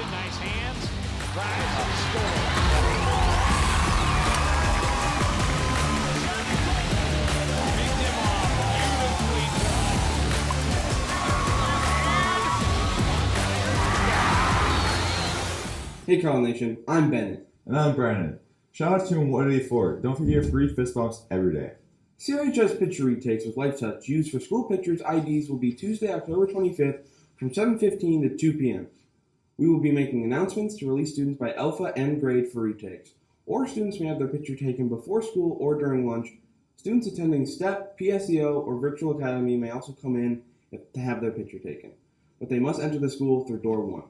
Thompson, nice hands, drives and scores. Picked him off beautifully. Hey Carl Nation, I'm Bennett. And I'm Brandon. Shout out to him, what did he for? Don't forget your free fist bumps every day. CRHS Pitcher Retakes with Life Touch used for school pitchers IDs will be Tuesday, October 25th from 7:15 to 2 p.m. We will be making announcements to release students by alpha and grade for retakes, or students may have their picture taken before school or during lunch. Students attending STEP, PSEO, or Virtual Academy may also come in to have their picture taken, but they must enter the school through door 1.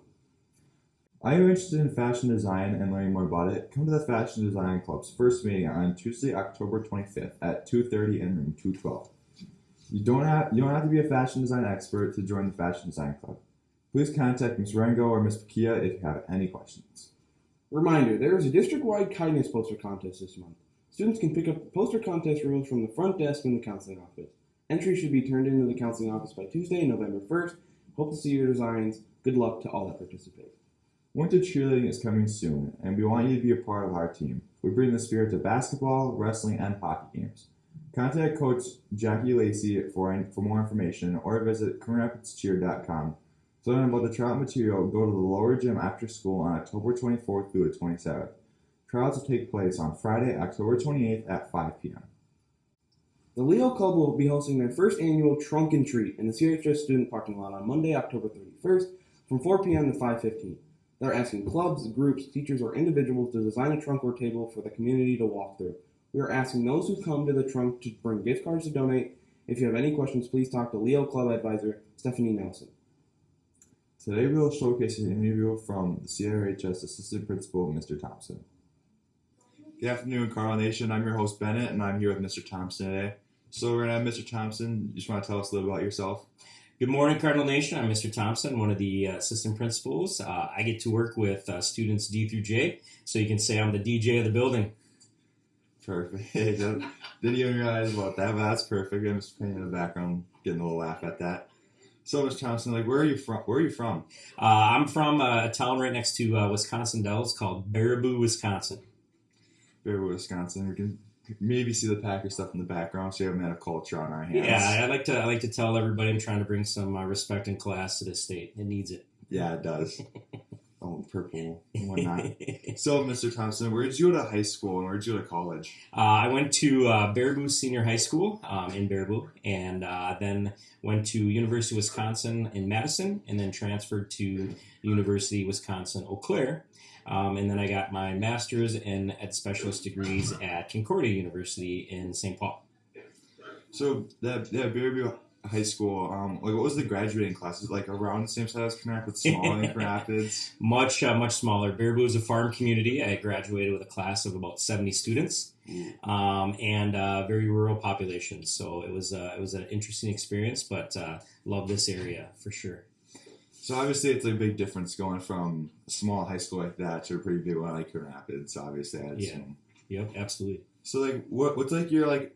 Are you interested in fashion design and learning more about it? Come to the Fashion Design Club's first meeting on Tuesday, October 25th at 2:30 in room 212. You don't have to be a fashion design expert to join the Fashion Design Club. Please contact Ms. Rango or Ms. Pakia if you have any questions. Reminder, there is a district-wide kindness poster contest this month. Students can pick up the poster contest rules from the front desk in the counseling office. Entry should be turned into the counseling office by Tuesday, November 1st. Hope to see your designs. Good luck to all that participate. Winter cheerleading is coming soon, and we want you to be a part of our team. We bring the spirit to basketball, wrestling, and hockey games. Contact Coach Jackie Lacey for more information or visit CoonRapidsCheer.com. To learn about the tryout material, go to the lower gym after school on October 24th through the 27th. Tryouts will take place on Friday, October 28th at 5 p.m. The Leo Club will be hosting their first annual Trunk and Treat in the CRHS student parking lot on Monday, October 31st from 4 p.m. to 5:15. They're asking clubs, groups, teachers, or individuals to design a trunk or table for the community to walk through. We are asking those who come to the trunk to bring gift cards to donate. If you have any questions, please talk to Leo Club Advisor Stephanie Nelson. Today we will showcase an interview from the CRHS Assistant Principal, Mr. Thompson. Good afternoon, Carl Nation. I'm your host, Bennett, and I'm here with Mr. Thompson today. So we're going to have Mr. Thompson. You just want to tell us a little about yourself? Good morning, Cardinal Nation. I'm Mr. Thompson, one of the assistant principals. I get to work with students D through J, so you can say I'm the DJ of the building. Perfect. Didn't even realize about that, but that's perfect. I'm just playing in the background, getting a little laugh at that. So, Mr. Thompson, where are you from? I'm from a town right next to Wisconsin Dells called Baraboo, Wisconsin. Baraboo, Wisconsin. We can maybe see the Packer stuff in the background, so you haven't had a culture on our hands. Yeah, I like to tell everybody I'm trying to bring some respect and class to this state. It needs it. Yeah, it does. Oh, purple and whatnot. So, Mr. Thompson, where did you go to high school and where did you go to college? I went to Baraboo Senior High School in Baraboo, and then went to University of Wisconsin in Madison, and then transferred to University of Wisconsin Eau Claire. And then I got my master's in Ed Specialist degrees at Concordia University in St. Paul. So that Baraboo High School, what was the graduating classes like? Around the same size as Coon Rapids, smaller than Coon Rapids? Much smaller. Baraboo is a farm community. I graduated with a class of about 70 students, and very rural population. So it was an interesting experience, but love this area for sure. So obviously it's a big difference going from a small high school like that to a pretty big one like Coon Rapids. Obviously, I'd assume. Yep, absolutely. So what's your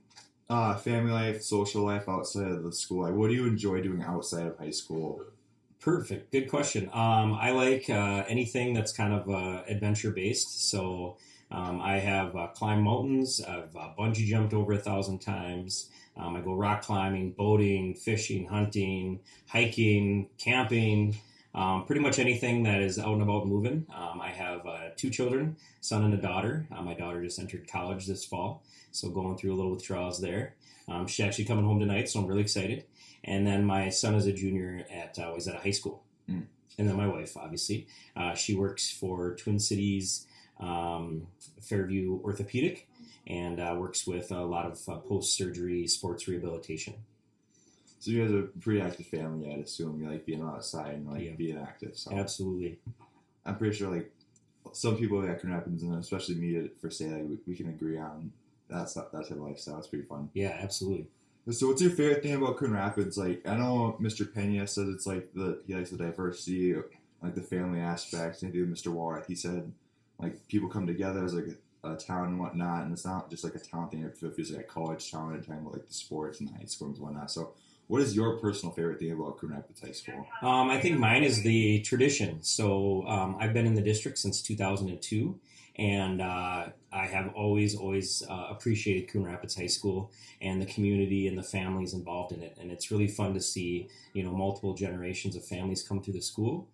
family life, social life outside of the school? What do you enjoy doing outside of high school? Perfect. Good question. I like anything that's kind of adventure based. So I have climbed mountains. I've bungee jumped over 1,000 times. I go rock climbing, boating, fishing, hunting, hiking, camping, pretty much anything that is out and about moving. I have 2 children, son and a daughter. My daughter just entered college this fall, so going through a little withdrawals there. She's actually coming home tonight, so I'm really excited. And then my son is a junior at a high school. And then my wife, obviously, she works for Twin Cities Fairview Orthopedic, and works with a lot of post-surgery sports rehabilitation. So you guys are a pretty active family, I'd assume. You like being outside and being active. So Absolutely. I'm pretty sure some people that Coon Rapids, and especially me for say we can agree on that type of lifestyle. It's pretty fun. Yeah, absolutely. So what's your favorite thing about Coon Rapids? I know Mr. Pena says it's he likes the diversity, the family aspect. And Mr. Walrath, he said people come together as a town and whatnot, and it's not just a town thing. It feels like a college town. They're talking about the sports and the high schools and whatnot. So What is your personal favorite thing about Coon Rapids High School? I think mine is the tradition. So I've been in the district since 2002, and I have always appreciated Coon Rapids High School and the community and the families involved in it. And it's really fun to see, multiple generations of families come through the school,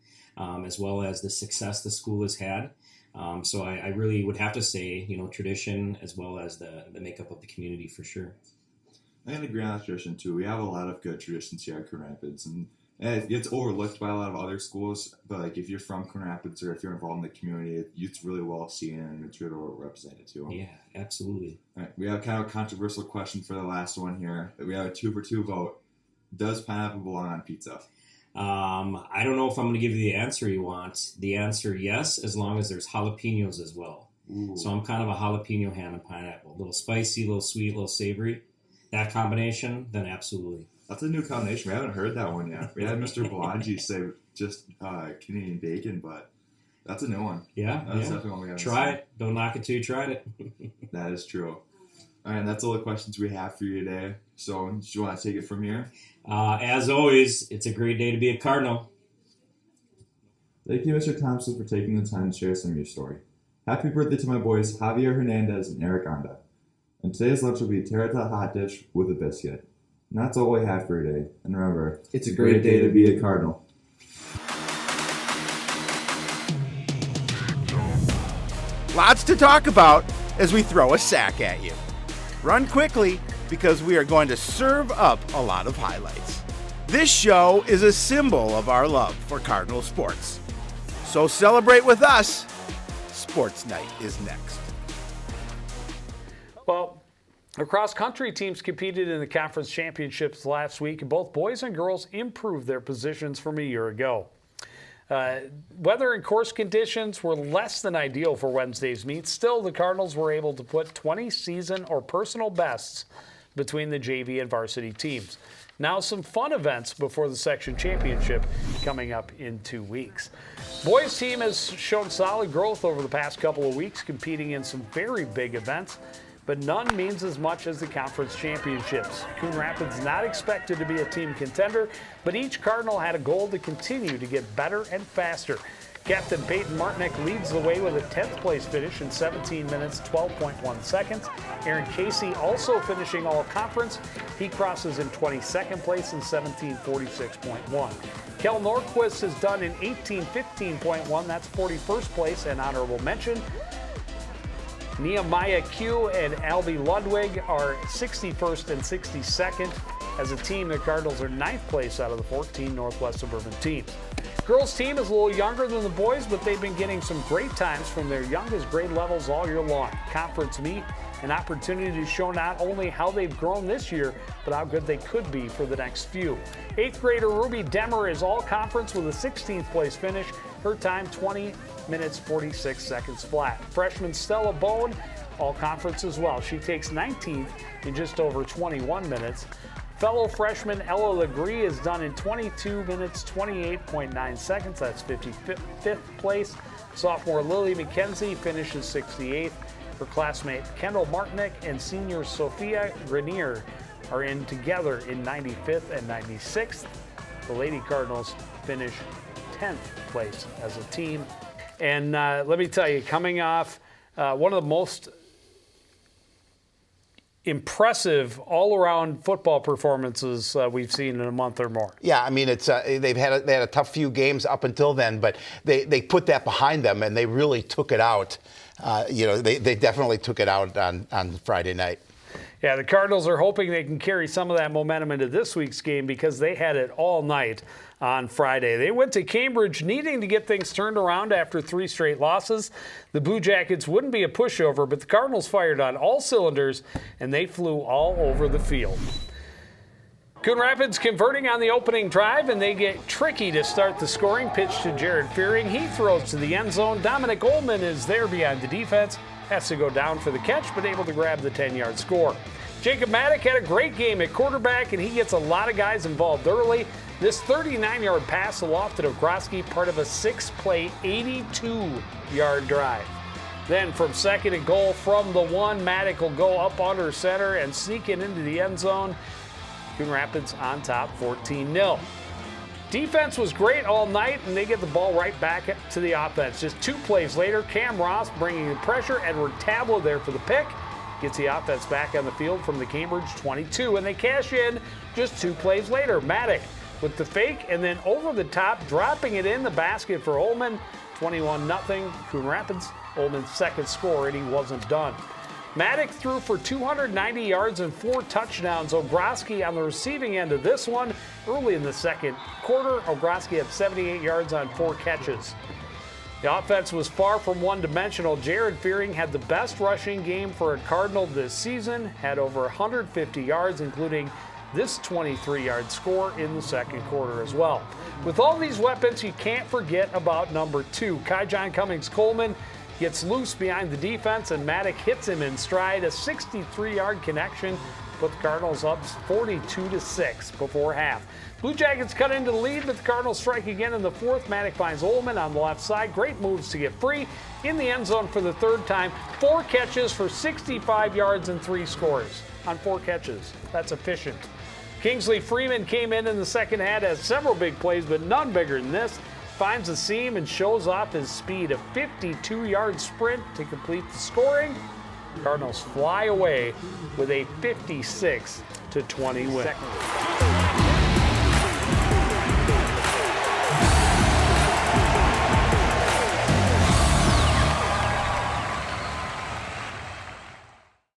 as well as the success the school has had. So I really would have to say, tradition as well as the makeup of the community for sure. I can agree on that tradition too. We have a lot of good traditions here at Coon Rapids, and it's overlooked by a lot of other schools. But like if you're from Coon Rapids or if you're involved in the community, it's really well seen and it's really well represented too. Yeah, absolutely. All right, we have kind of a controversial question for the last one here. We have a 2-for-2 vote. Does pineapple belong on pizza? I don't know if I'm going to give you the answer you want. The answer, yes, as long as there's jalapenos as well. Ooh. So I'm kind of a jalapeno ham and pineapple. A little spicy, a little sweet, a little savory. That combination, then absolutely. That's a new combination. We haven't heard that one yet. We had Mr. Belangi say just Canadian bacon, but that's a new one. Yeah, that's definitely one we got to try it. Don't knock it till you tried it. That is true. All right, that's all the questions we have for you today. So, do you want to take it from here? As always, it's a great day to be a Cardinal. Thank you, Mr. Thompson, for taking the time to share some of your story. Happy birthday to my boys, Javier Hernandez and Eric Anda. And today's lunch will be tartare hot dish with a biscuit. And that's all we have for today. And remember, It's a great day to be a Cardinal. Lots to talk about as we throw a sack at you. Run quickly because we are going to serve up a lot of highlights. This show is a symbol of our love for Cardinal sports. So celebrate with us. Sports Night is next. Well, our cross-country teams competed in the conference championships last week, and both boys and girls improved their positions from a year ago. Weather and course conditions were less than ideal for Wednesday's meet. Still, the Cardinals were able to put 20 season or personal bests between the JV and varsity teams. Now some fun events before the section championship coming up in 2 weeks. Boys team has shown solid growth over the past couple of weeks, competing in some very big events, but none means as much as the conference championships. Coon Rapids not expected to be a team contender, but each Cardinal had a goal to continue to get better and faster. Captain Peyton Martinek leads the way with a 10th place finish in 17 minutes, 12.1 seconds. Aaron Casey also finishing all conference. He crosses in 22nd place in 17:46.1. Kel Norquist is done in 18:15.1. That's 41st place and honorable mention. Nehemiah Q and Albie Ludwig are 61st and 62nd. As a team, the Cardinals are 9th place out of the 14 Northwest Suburban teams. Girls team is a little younger than the boys, but they've been getting some great times from their youngest grade levels all year long. Conference meet, an opportunity to show not only how they've grown this year, but how good they could be for the next few. 8th grader Ruby Demmer is all conference with a 16th place finish. Her time 20 minutes 46 seconds flat. Freshman Stella Bone, all conference as well. She takes 19th in just over 21 minutes. Fellow freshman Ella Legree is done in 22 minutes 28.9 seconds. That's 55th place. Sophomore Lily McKenzie finishes 68th. Her classmate Kendall Martinek and senior Sophia Grenier are in together in 95th and 96th. The Lady Cardinals finish 10th place as a team. And let me tell you, coming off one of the most impressive all-around football performances we've seen in a month or more. Yeah, I mean, it's they had a tough few games up until then, but they put that behind them and they really took it out. They definitely took it out on Friday night. Yeah, the Cardinals are hoping they can carry some of that momentum into this week's game because they had it all night on Friday. They went to Cambridge needing to get things turned around after 3 straight losses. The Blue Jackets wouldn't be a pushover, but the Cardinals fired on all cylinders, and they flew all over the field. Coon Rapids converting on the opening drive, and they get tricky to start the scoring. Pitch to Jared Fearing. He throws to the end zone. Dominic Ullman is there behind the defense. Has to go down for the catch, but able to grab the 10-yard score. Jacob Maddock had a great game at quarterback, and he gets a lot of guys involved early. This 39-yard pass aloft to Ogroski, part of a 6-play, 82-yard drive. Then from second and goal from the 1, Maddock will go up under center and sneak it into the end zone. Coon Rapids on top 14-0. Defense was great all night, and they get the ball right back to the offense. Just 2 plays later, Cam Ross bringing the pressure. Edward Tablo there for the pick. Gets the offense back on the field from the Cambridge 22, and they cash in just 2 plays later. Maddock with the fake, and then over the top, dropping it in the basket for Ullman. 21-0, Coon Rapids. Ullman's second score, and he wasn't done. Maddock threw for 290 yards and 4 touchdowns. Ogroski on the receiving end of this one. Early in the second quarter, Ogroski had 78 yards on 4 catches. The offense was far from one-dimensional. Jared Fearing had the best rushing game for a Cardinal this season, had over 150 yards, including this 23-yard score in the second quarter as well. With all these weapons, you can't forget about number 2. Kyjon Cummings-Coleman gets loose behind the defense, and Maddock hits him in stride. A 63-yard connection put the Cardinals up 42-6 before half. Blue Jackets cut into the lead, but the Cardinals strike again in the fourth. Maddock finds Ullman on the left side. Great moves to get free in the end zone for the third time. 4 catches for 65 yards and 3 scores on 4 catches. That's efficient. Kingsley Freeman came in the second half, has several big plays, but none bigger than this. Finds the seam and shows off his speed. A 52-yard sprint to complete the scoring. Cardinals fly away with a 56-20 win.